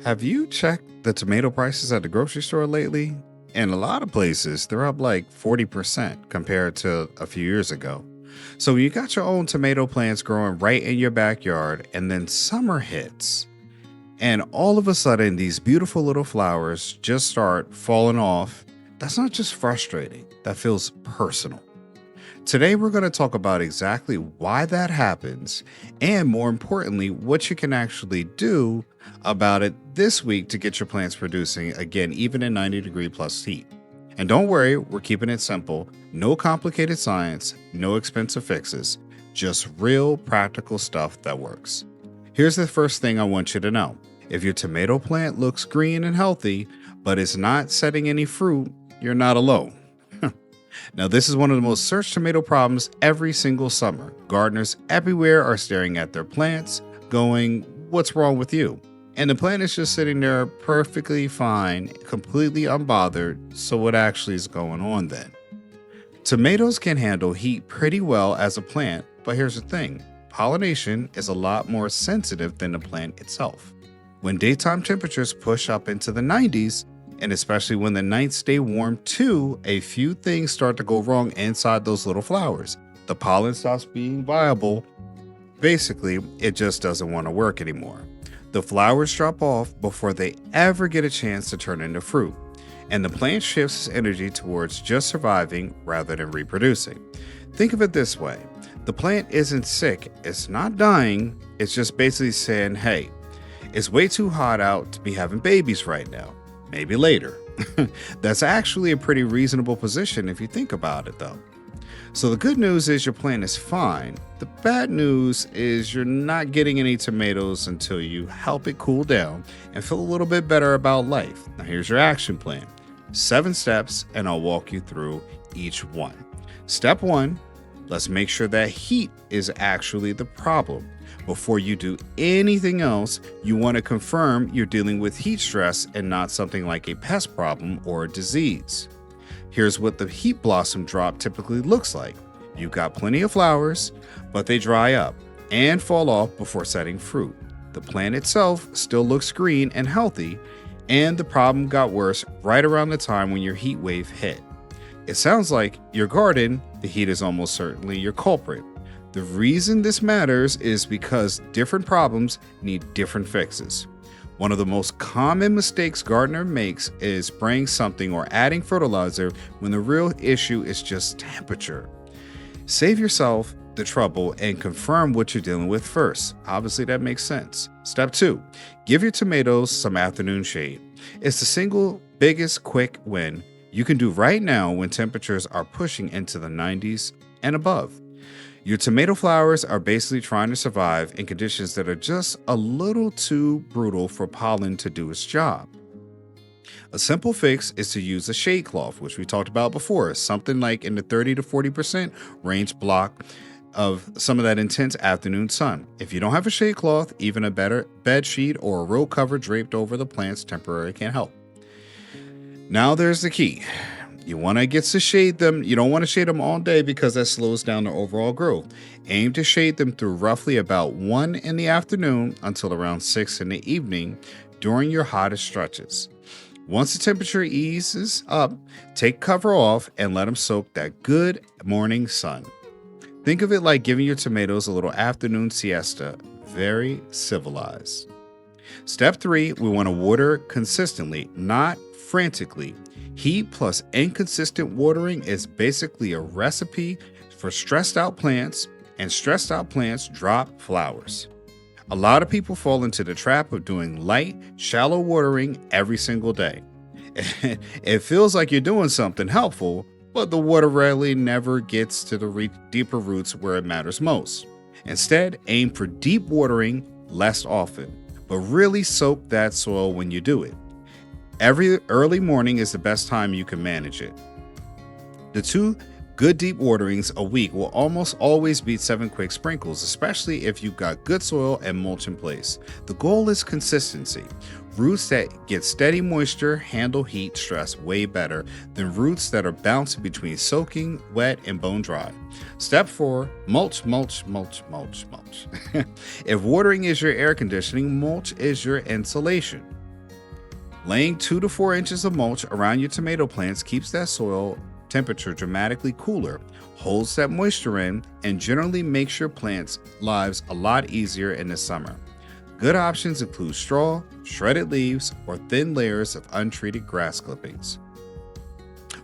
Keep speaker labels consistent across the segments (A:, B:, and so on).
A: Have you checked the tomato prices at the grocery store lately? In a lot of places, they're up like 40% compared to a few years ago. So you got your own tomato plants growing right in your backyard, and then summer hits. And all of a sudden, these beautiful little flowers just start falling off. That's not just frustrating, that feels personal. Today, we're going to talk about exactly why that happens, and more importantly, what you can actually do about it this week to get your plants producing again, even in 90-degree plus heat. And don't worry, we're keeping it simple. No complicated science, no expensive fixes, just real practical stuff that works. Here's the first thing I want you to know. If your tomato plant looks green and healthy, but is not setting any fruit, you're not alone. Now, this is one of the most searched tomato problems every single summer. Gardeners everywhere are staring at their plants, going, "What's wrong with you?" And the plant is just sitting there perfectly fine, completely unbothered. So, what actually is going on then? Tomatoes can handle heat pretty well as a plant, but here's the thing: pollination is a lot more sensitive than the plant itself. When daytime temperatures push up into the 90s, and especially when the nights stay warm too, a few things start to go wrong inside those little flowers. The pollen stops being viable. Basically, it just doesn't want to work anymore. The flowers drop off before they ever get a chance to turn into fruit, and the plant shifts its energy towards just surviving rather than reproducing. Think of it this way: the plant isn't sick, it's not dying, it's just basically saying, "Hey, it's way too hot out to be having babies right now. Maybe later." That's actually a pretty reasonable position if you think about it, though. So the good news is your plant is fine. The bad news is you're not getting any tomatoes until you help it cool down and feel a little bit better about life. Now here's your action plan. 7 steps, and I'll walk you through each one. Step 1, let's make sure that heat is actually the problem. Before you do anything else, you want to confirm you're dealing with heat stress and not something like a pest problem or a disease. Here's what the heat blossom drop typically looks like. You've got plenty of flowers, but they dry up and fall off before setting fruit. The plant itself still looks green and healthy, and the problem got worse right around the time when your heat wave hit. It sounds like your garden, the heat is almost certainly your culprit. The reason this matters is because different problems need different fixes. One of the most common mistakes gardener makes is spraying something or adding fertilizer when the real issue is just temperature. Save yourself the trouble and confirm what you're dealing with first. Obviously, that makes sense. Step 2, give your tomatoes some afternoon shade. It's the single biggest quick win you can do right now when temperatures are pushing into the 90s and above. Your tomato flowers are basically trying to survive in conditions that are just a little too brutal for pollen to do its job. A simple fix is to use a shade cloth, which we talked about before, something like in the 30 to 40% range block of some of that intense afternoon sun. If you don't have a shade cloth, even a better bed sheet or a roll cover draped over the plants temporarily can help. Now there's the key. You want to get to shade them. You don't want to shade them all day because that slows down their overall growth. Aim to shade them through roughly about 1 in the afternoon until around 6 in the evening during your hottest stretches. Once the temperature eases up, take cover off and let them soak that good morning sun. Think of it like giving your tomatoes a little afternoon siesta. Very civilized. Step 3, we want to water consistently, not frantically. Heat plus inconsistent watering is basically a recipe for stressed out plants, and stressed out plants drop flowers. A lot of people fall into the trap of doing light, shallow watering every single day. It feels like you're doing something helpful, but the water rarely never gets to the deeper roots where it matters most. Instead, aim for deep watering less often, but really soak that soil when you do it. Every early morning is the best time you can manage it. The 2 good deep waterings a week will almost always beat 7 quick sprinkles, especially if you've got good soil and mulch in place. The goal is consistency. Roots that get steady moisture handle heat stress way better than roots that are bouncing between soaking, wet, and bone dry. Step 4, mulch, mulch, mulch, mulch, mulch. If watering is your air conditioning, mulch is your insulation. Laying 2 to 4 inches of mulch around your tomato plants keeps that soil temperature dramatically cooler, holds that moisture in, and generally makes your plants' lives a lot easier in the summer. Good options include straw, shredded leaves, or thin layers of untreated grass clippings.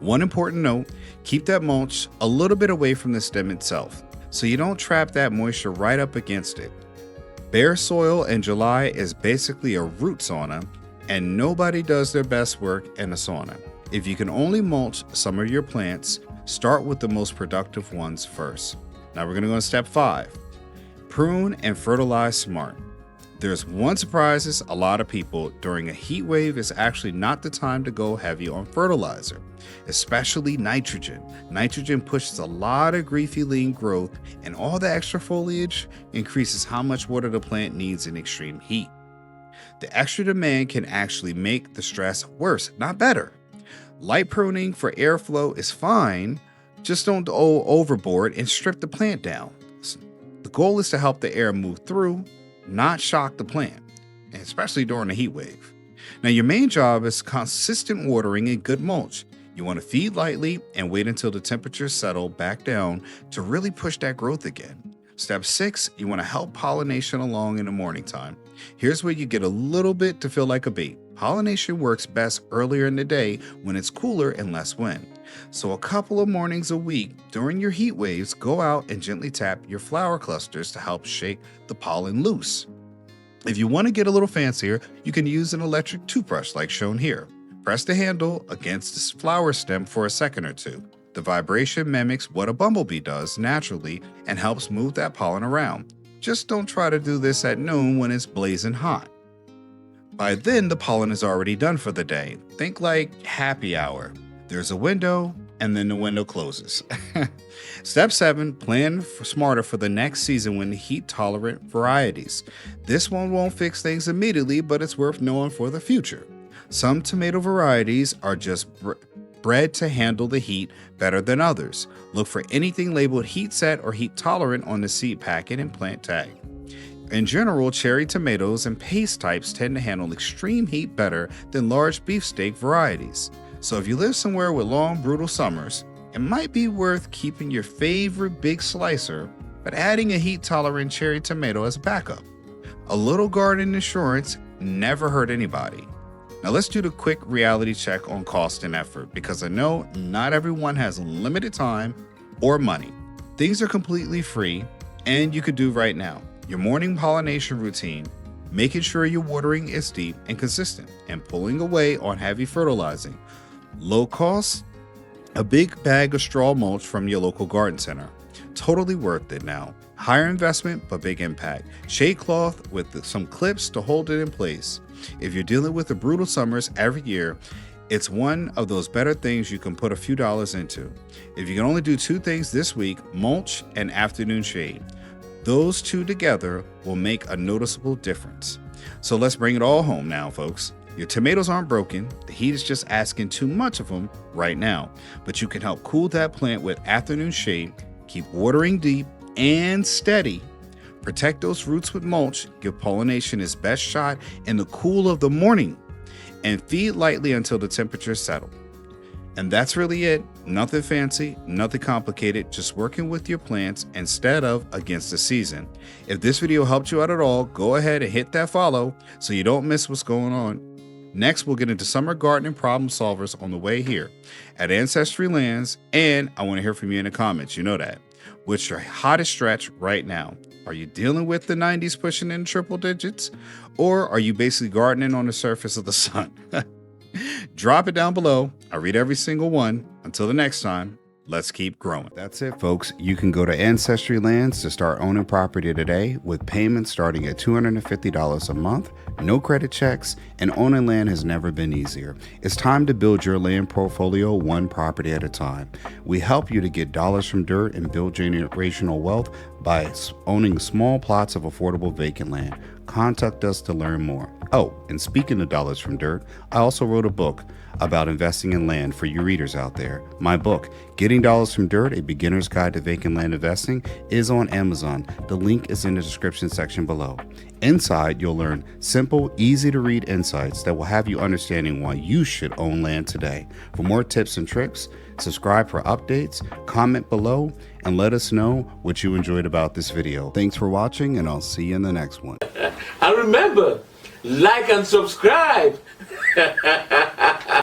A: One important note, keep that mulch a little bit away from the stem itself, so you don't trap that moisture right up against it. Bare soil in July is basically a root sauna, and nobody does their best work in a sauna. If you can only mulch some of your plants, start with the most productive ones first. Now we're going to go to step 5. Prune and fertilize smart. There's one surprises a lot of people during a heat wave is actually not the time to go heavy on fertilizer, especially nitrogen. Nitrogen pushes a lot of griefy lean growth, and all the extra foliage increases how much water the plant needs in extreme heat. The extra demand can actually make the stress worse, not better. Light pruning for airflow is fine, just don't go overboard and strip the plant down. The goal is to help the air move through, not shock the plant, especially during a heat wave. Now, your main job is consistent watering and good mulch. You want to feed lightly and wait until the temperatures settle back down to really push that growth again. Step 6, you want to help pollination along in the morning time. Here's where you get a little bit to feel like a bee. Pollination works best earlier in the day when it's cooler and less wind. So a couple of mornings a week during your heat waves, go out and gently tap your flower clusters to help shake the pollen loose. If you want to get a little fancier, you can use an electric toothbrush like shown here. Press the handle against the flower stem for a second or two. The vibration mimics what a bumblebee does naturally and helps move that pollen around. Just don't try to do this at noon when it's blazing hot. By then, the pollen is already done for the day. Think like happy hour. There's a window, and then the window closes. Step 7, plan smarter for the next season when the heat-tolerant varieties. This one won't fix things immediately, but it's worth knowing for the future. Some tomato varieties are just bred to handle the heat better than others. Look for anything labeled heat set or heat tolerant on the seed packet and plant tag. In general, cherry tomatoes and paste types tend to handle extreme heat better than large beefsteak varieties. So if you live somewhere with long, brutal summers, it might be worth keeping your favorite big slicer, but adding a heat-tolerant cherry tomato as a backup. A little garden insurance never hurt anybody. Now let's do the quick reality check on cost and effort, because I know not everyone has limited time or money. Things are completely free and you could do right now. Your morning pollination routine, making sure your watering is deep and consistent, and pulling away on heavy fertilizing. Low cost, a big bag of straw mulch from your local garden center. Totally worth it now. Higher investment, but big impact. Shade cloth with some clips to hold it in place. If you're dealing with the brutal summers every year, it's one of those better things you can put a few dollars into. If you can only do 2 things this week, mulch and afternoon shade. Those 2 together will make a noticeable difference. So let's bring it all home now, folks. Your tomatoes aren't broken. The heat is just asking too much of them right now. But you can help cool that plant with afternoon shade, keep watering deep and steady, protect those roots with mulch, give pollination its best shot in the cool of the morning, and feed lightly until the temperatures settle. And that's really it. Nothing fancy, nothing complicated, just working with your plants instead of against the season. If this video helped you out at all, go ahead and hit that follow so you don't miss what's going on. Next, we'll get into summer gardening problem solvers on the way here at Ancestry Lands, and I want to hear from you in the comments. You know that. What's your hottest stretch right now? Are you dealing with the 90s pushing in triple digits? Or are you basically gardening on the surface of the sun? Drop it down below. I read every single one. Until the next time, let's keep growing. That's it, folks. You can go to Ancestry Lands to start owning property today with payments starting at $250 a month, no credit checks, and owning land has never been easier. It's time to build your land portfolio one property at a time. We help you to get dollars from dirt and build generational wealth by owning small plots of affordable vacant land. Contact us to learn more. Oh, and speaking of dollars from dirt, I also wrote a book about investing in land for you readers out there. My book, Getting Dollars from Dirt, A Beginner's Guide to Vacant Land Investing, is on Amazon. The link is in the description section below. Inside, you'll learn simple, easy to read insights that will have you understanding why you should own land today. For more tips and tricks, subscribe for updates, comment below, and let us know what you enjoyed about this video. Thanks for watching, and I'll see you in the next one.
B: And remember, like and subscribe.